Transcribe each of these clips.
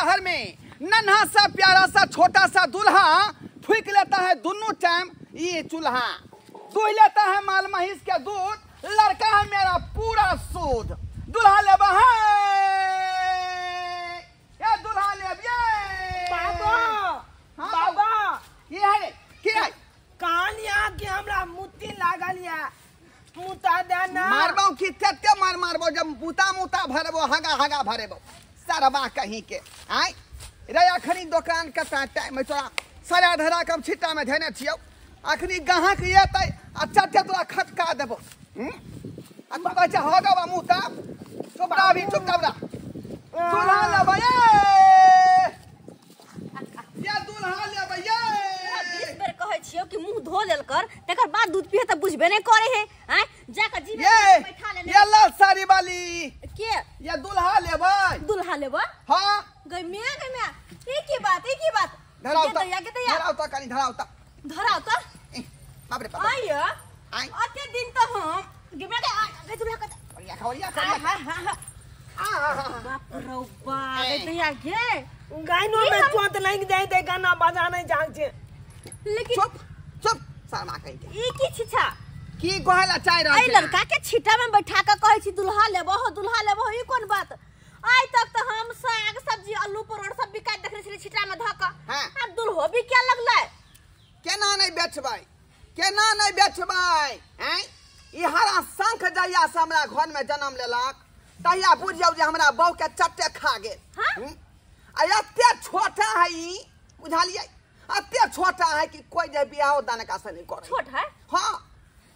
शहर में नन्हा सा प्यारा सा छोटा सा दूल्हा फूंक लेता है दोनों टाइम ये चूल्हा, दूह लेता है माल महिष के दूध, लड़का है मेरा पूरा सूद। दूल्हा ले ये दूल्हा ले बाबा हाँ, बाबा ये है के है कहानिया के हमरा मुत्ती लागल या मुता देना मारबो कि तेते मारबो जब मुता भरबो हगा भरबो सरबा कहीं के आय रे अखनी दुकान के टाइम में तोरा सरा धरा कम छिट्टा में धने छियौ अखनी गाहक एतै अच्छा तोरा खटका देबो आ तू कहै छ हगबा मुता चुपरा भी चुप कबरा दूल्हा लेबै ये दूल्हा लेबै ये 20 बेर कहै छियौ कि मुंह धो लेल कर तकर बाद दूध पिए त बुझबे नहीं करे है हैं जाके जीवे बैठा लेने ये लाल साड़ी वाली के ये दूल्हा लेबै हां गमिया ई की बात धराओ धराओ तो बाप रे बाप आइयो अते दिन तो हम गमिया के दूल्हा का खवरिया बाप रो बाप दैया के गाइनो में चोट लग जाए ते गाना बजा नहीं जाग छे लेकिन चुप शर्मा कहि के ई की छिछा की कहला चाह रहल छै लड़का के छिटा में बैठा के कहै छी दूल्हा लेबो ई कोन बात आज तक तो हम साग सब्जी आलू परोड़ सब बिकाय देखले छी छिटा में धक हां अब दूल्हो भी क्या लगलै केना नहीं बेचबै हैं ई हरा शंख जहिया से हमरा घर में जन्म लेलक तहिया बुझियौ जे हमरा बहू के चट्टे खा गेल हां आ एते छोटा है ई बुझालियै एते छोटा है कि कोई जे बियाह दान का से नहीं करे छोट है हां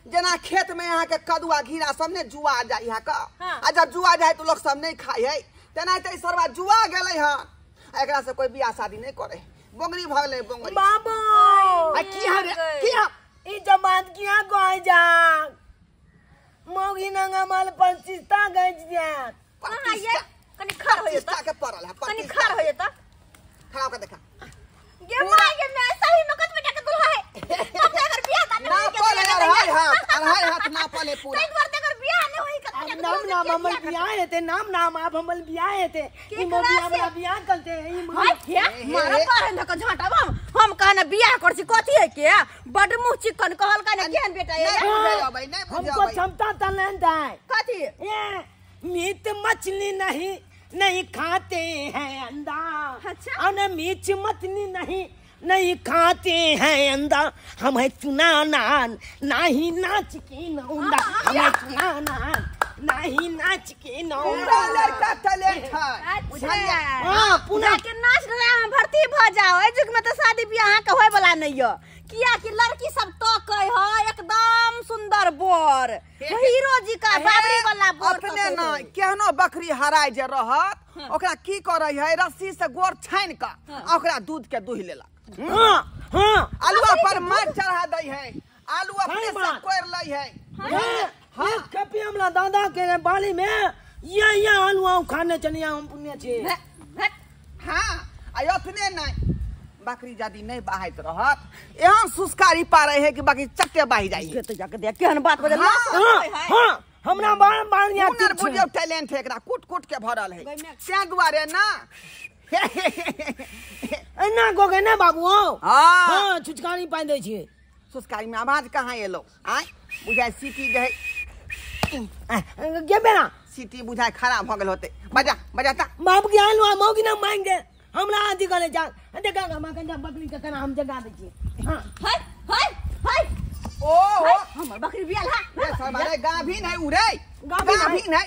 जना खेत में यहाँ के कदुआ घीरा सब ने जुआ जाय यहाँ का हाँ। आ जब जुआ जाय तो लोग सब नहीं खाई है तेना ते सरवा जुआ गेलै हन एकरा से कोई बियाह शादी नहीं करे बोंगरी भगले बोंगरी बाबू आ की ई जमात किया गय जा मोगी नंगा माल पंचिस्ता गज जा कहां ये कनी खर होय त के पड़ल है कनी खर होय त खड़ा कर देखा ये मैं सही नकद में के दूल्हा है हम अगर बियाह दान ना पले अढ़ाई हाथ ना पले पूरा एक बार अगर बियाह नहीं होई का नाम हमल बियाह हेते नाम आप हमल बियाह हेते ई मोगी हमरा बियाह करते ई मारा पारे धक झाटावा हम कहना बियाह कर छी कथि है के बड मुंह चिकन कहल का ने केहन बेटा ये हमको क्षमता टैलेंट है कथि ये मीट मछली नहीं खाते हैं अंडा अच्छा और मीट मछली नहीं खाते हैं अंडा हम है चुना नान नहीं नाच के नौंदा हम है चुना नान नहीं नाच के नौंदा लड़का टैलेंट है बुझलिया हां पुना के नाच गाना में भर्ती भ जाओ ए जुग में तो शादी बियाह के होय वाला नहीं हो किया कि लड़की सब तो कहे है एकदम सुंदर बोर हीरो जी का बाबरी वाला बोर अपने ना केहनो बकरी हराय जे रहत ओकरा की करे है रस्सी से गोर छान के ओकरा दूध के दुह लेलक हां आलूआ पर मार चढ़ा दई है आलू अपने से कोर लई है हां कपी हमला दादा के बाली में ये आलू खाने चलिया हम पुण्य छे हां अयथने नहीं बकरी जादी नहीं बाहत रहत एहन सुस्कारी पारे है कि बाकी चट्टे बाही जाई तो जाके देख केहन बात बजल हां हमरा बार यहाँ हुनर बुझियो टैलेंट है एकरा कूट के भरल है से दुआरे ना एना गोगे ना बाबू हां छुचकारी पाइ दै छी सुस्कारी में आवाज कहां एलो आय बुझाय सीटी गए के बेना सीटी बुझाय खराब भ गेल होते बजाता बाबू के आलू मौगी ना मांग दे हमरा आदि करे जा देखा हम कंजा बकरी के कना हम जगा दे छी हां हाय ओ हमर बकरी बियाल है हमारे गाभिन है उरे गाभिन है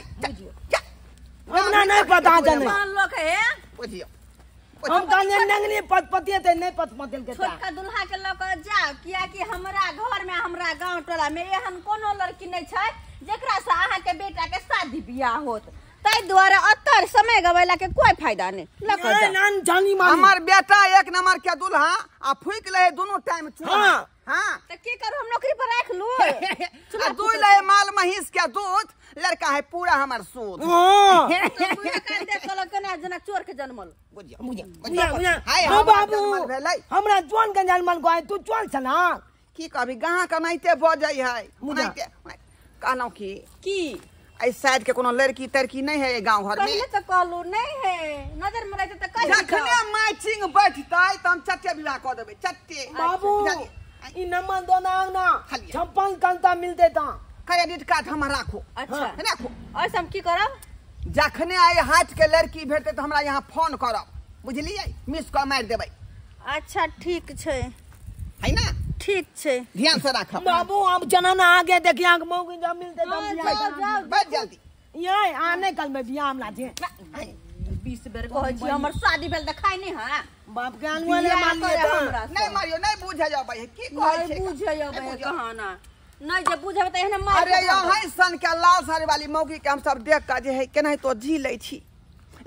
हमरा नहीं पता जाने मान लो के बुझियो हम काने नंगनी पतपतिए ते नहीं पतपतिल के छोटका दूल्हा के लक जा किया कि हमरा घर में हमरा गांव टोला में एहन कोनो लड़की नहीं छै जेकरा से अहाँ के बेटा के शादी बियाह होत तै द्वारा अत्तर समय गवैला के कोई फायदा नहीं लक जा नान जानी मार हमर बेटा एक नंबर के दूल्हा आ फूक ले दोनों टाइम हां हां त की करू हम नौकरी पर रख लू आ दूध ले माल महिष के दूध लड़का है पूरा हमर सूद पूरा कर दे कल कना जना चोर के जन्मल बुझिया हाय हां बाबू भेलै हमरा जोन के जन्मल गय तू चल छना की कहबी गां कनाइते भ जाई है मुझे कहनो की ऐ शायद के कोनो लड़की तड़की नहीं है गांव घर में। पहले तो कहलू नहीं है, नजर में रहते तो कह जखने मैचिंग बैठतै त हम चट्टे विवाह क देबै चट्टे। बाबू बुझलियै? ई नंबर दो ना खाली। 56 घंटा मिलते ता क्रेडिट कार्ड हम राखो। अच्छा राखो। ऐसे हम की करब? जखने आई हाथ के लड़की भेटते तो हमरा यहाँ फोन करब, बुझलियै? मिस कॉल मार देबै, अच्छा ठीक छै, है ना? ठीक छै, ध्यान से राखब। बाबू अब जनाना आगे देखिए आगे मौके जब मिलते तब हाँ, बियाह जाओ, करब। जाओ। बहुत जल्दी। ये आने कल में बियाह हमला जे 20 बेर कहै छी हमर शादी भेल देखाइ नहीं है। बाप के अनुआ ने मान लिए बियाह था। करे हमरा से। नहीं मारियो, नहीं बुझे जाबै की कहै नहीं छै? बुझे नहीं अब बुझे। कहाना नहीं जे बुझे त एहने मार अरे यहाँ सन के लाल साड़ी वाली मौगी के हम सब देख के जे है केनाहि तो जी ले छी,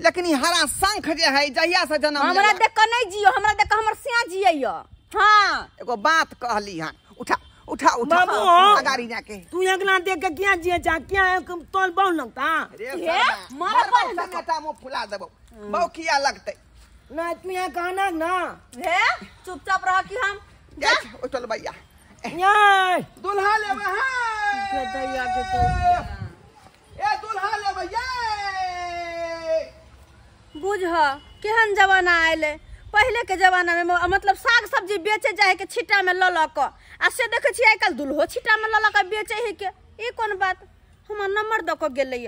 लेकिन ई हरा शंख जे है जहिया से जन्म हमरा लेला। देख के नहीं जियो, हमरा देख के हमर सिया जियैया। हां एगो बात कहली हन, उठा उठा उठा बाबू, गाड़ी जाके। तू एकला देख के क्या जिए जा क्या तोल बहु लगता हे, मारा पर समेटा मुंह फुला देबो, बहु किया लगतै? ना तू यहाँ कहना ना हे चुपचाप रह कि हम जा उठल भैया ये दुल्हा लेबै है के दैया के तो ए दुल्हा लेबै ये। बुझ केहन जमाना आइले। पहले के जमाना में मतलब साग सब्जी बेचे जाए के छिटा में ल के आ से देखे छी आइ काल दुल्हो छिटा में ल के बेचे है के। ई कोन बात? हमर नंबर द के गेलै।